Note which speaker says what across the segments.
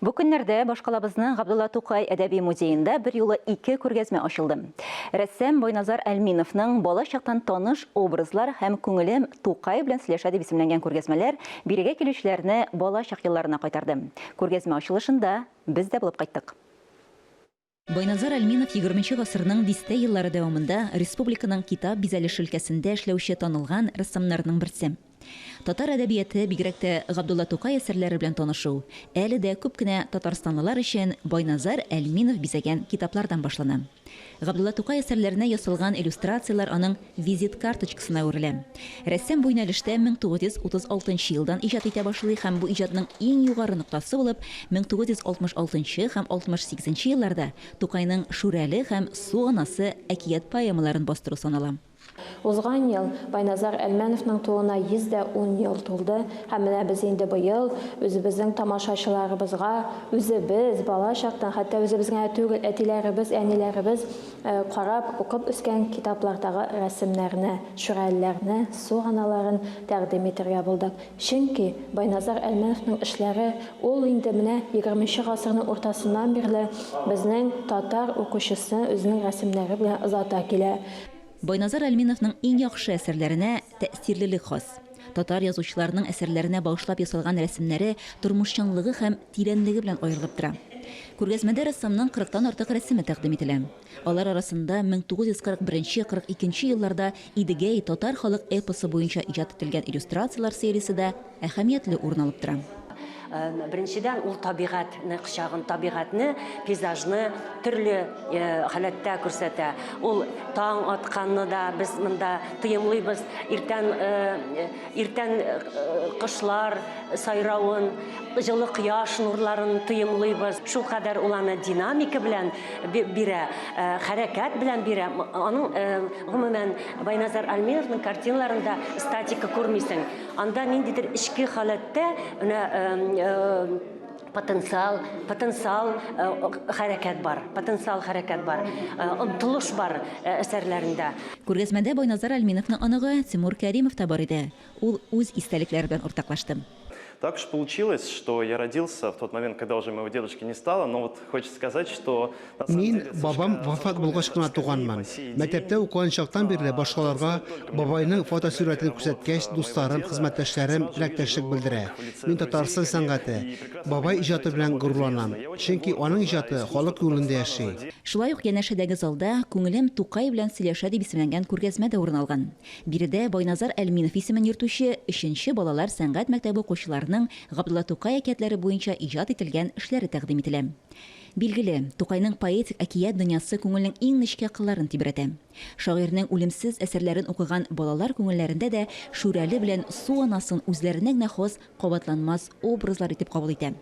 Speaker 1: Бу көннәрдә башкалабызның Габдулла Тукай әдәби музейында бер юлы 2 күргәзмә ачылды. Рәссам Байназар Әлминовның бала чактан таныш образлар һәм күңелем Тукай белән сөйләшә дип исемләнгән күргәзмәләр бирегә килүчеләрне бала чак елларына кайтарды. Күргәзмә ачылышында без дә булып кайттык. Байназар Әлминов 20 гасырның дистә еллары дәвамында республиканың китап бизәлеш өлкәсендә эшләүче танылган рәссамнарның берсе. Татар әдәбияты бигрәк тә Габдулла Тукай әсәрләре белән танышу әле дә күп кенә татарстанлылар өчен Байназар Әлминов бизәгән китаплардан башлана. Габдулла Тукай әсәрләренә ясалган иллюстрациялар аның визит карточкасына үрелә. Рәссам бу юнәлештә 1936 елдан иҗат итә башлый һәм бу иҗатның иң югары ноктасы булып 1966 һәм 68 елларда Тукайның Шүрәле һәм Су анасы әкият поэмаларын бастыру санала.
Speaker 2: Узган ел Байназар Әлмәновның туына 110 ел тулды. Һәм менә без инде быел үзебезнең тамашачыларыбызга, үзебез бала чактан, хәтта үзебезгә түгел, әтиләребез, әниләребез карап укып үскән китаплардагы рәсемнәрне, шүрәлеләрне, су аналарын тәкъдим итәргә булдык. Чөнки Байназар Әлмәновның эшләре ул инде менә 20 гасырның уртасыннан бирле безнең татар укучысын үзенең рәсемнәре белән озата килә.
Speaker 1: Байназар Әлминовның иң яхшы әсәрләренә тәэсирлелек хас. Татар язучыларының әсәрләренә багышлап ясалган рәсемнәре тормышчанлыгы һәм тирәнлеге белән аерылып тора. Күргәзмәдә рәссамның 40-тан артык рәсеме тәкъдим ителә. Алар арасында 1941-42 елларда Идегәй татар халык эпосы буенча иҗат ителгән иллюстрациялар сериясе дә әһәмиятле урын алып тора.
Speaker 3: Беренчедән ул табигатьне кычагын, табигатьне, пейзажны төрле халәттә күрсәтә. Ул таң атканны да без монда тыйымлыйбыз. Иртән кышлар сайравын, җылы кояш нурларын тыйымлыйбыз. Шул кадәр ул аны динамика белән бирә, хәрәкәт белән бирә. Аның гомумән Байназар Әлминовның картиналарында статика күрмисең. Анда ниндидер ички халәттә потенциал хәрәкәт бар, омтылыш бар әсәрләрендә.
Speaker 1: Күргәзмәдә Байназар Әлминовның аныгы Тимур Кәримов та бар иде. Ул үз истәлекләре белән уртаклашты.
Speaker 4: Так уж получилось, что я родился в тот момент, когда уже моего дедушки не стало, но вот хочется сказать, что...
Speaker 5: Мин бабам вафат булгач кына туганмын. Мәктәптә укыган чактан бирле башкаларга бабайның фотосурәтен күрсәткәч, дусларым, хезмәттәшләрем теләктәшлек белдерә. Мин Татарстан сәнгате, бабай иҗаты белән горурланам, чөнки аның иҗаты халык юлында яши.
Speaker 1: Шулай ук янәшәдәге залда күңелем Тукай белән сөйләшә дип исемләнгән күргәзмә дә урын алган. Биредә Байназар Әлминов исемен йөртүче 3нче балалар сәнгать мәктәбе укучылары Габдулла Тукай әкиятләре буенча иҗат ителгән эшләре тәкъдим ителә. Билгеле, Тукайның поэтик әкият дөньясы күңелнең иң нечкә кылларын тибрәтә. Шагыйрьнең үлемсез әсәрләрен укыган балалар күңелләрендә дә Шүрәле белән Су анасын үзләренә генә хас кабатланмас образлар итеп кабул итә.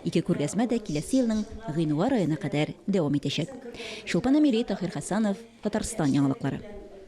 Speaker 1: 2 күргәзмә дә киләсе елның гыйнвар аена кадәр дәвам итәчәк. Шулпан Амири, Тахир Хәсәнов, Татарстан яңалыклары.